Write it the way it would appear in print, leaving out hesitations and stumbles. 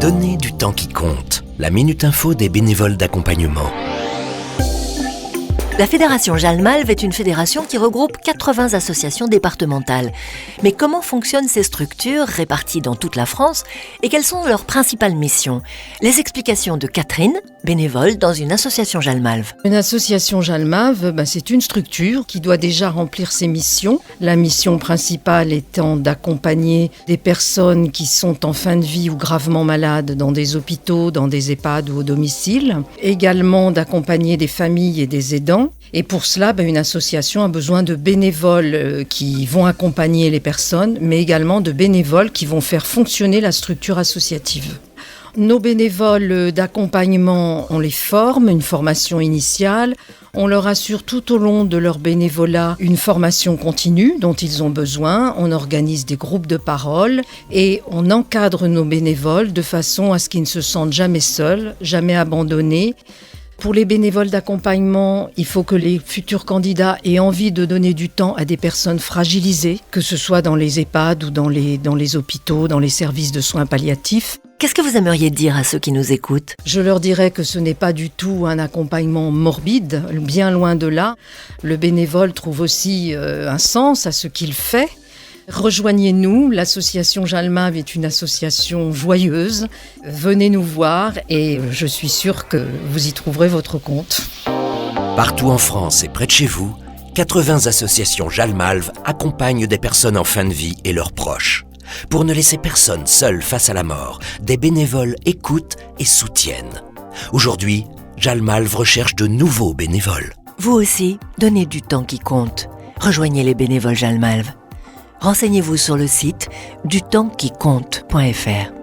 Donnez du temps qui compte. La Minute Info des bénévoles d'accompagnement. La Fédération Jalmalve est une fédération qui regroupe 80 associations départementales. Mais comment fonctionnent ces structures réparties dans toute la France et quelles sont leurs principales missions? Les explications de Catherine, bénévole dans une association Jalmalve. Une association Jalmalve, c'est une structure qui doit déjà remplir ses missions. La mission principale étant d'accompagner des personnes qui sont en fin de vie ou gravement malades dans des hôpitaux, dans des EHPAD ou au domicile. Également d'accompagner des familles et des aidants. Et pour cela, une association a besoin de bénévoles qui vont accompagner les personnes, mais également de bénévoles qui vont faire fonctionner la structure associative. Nos bénévoles d'accompagnement, on les forme, une formation initiale. On leur assure tout au long de leur bénévolat une formation continue dont ils ont besoin. On organise des groupes de parole et on encadre nos bénévoles de façon à ce qu'ils ne se sentent jamais seuls, jamais abandonnés. Pour les bénévoles d'accompagnement, il faut que les futurs candidats aient envie de donner du temps à des personnes fragilisées, que ce soit dans les EHPAD ou dans les hôpitaux, dans les services de soins palliatifs. Qu'est-ce que vous aimeriez dire à ceux qui nous écoutent? Je leur dirais que ce n'est pas du tout un accompagnement morbide, bien loin de là. Le bénévole trouve aussi un sens à ce qu'il fait. Rejoignez-nous, l'association Jalmalve est une association joyeuse. Venez nous voir et je suis sûre que vous y trouverez votre compte. Partout en France et près de chez vous, 80 associations Jalmalve accompagnent des personnes en fin de vie et leurs proches. Pour ne laisser personne seul face à la mort, des bénévoles écoutent et soutiennent. Aujourd'hui, Jalmalve recherche de nouveaux bénévoles. Vous aussi, donnez du temps qui compte. Rejoignez les bénévoles Jalmalve. Renseignez-vous sur le site dutempsquicompte.fr.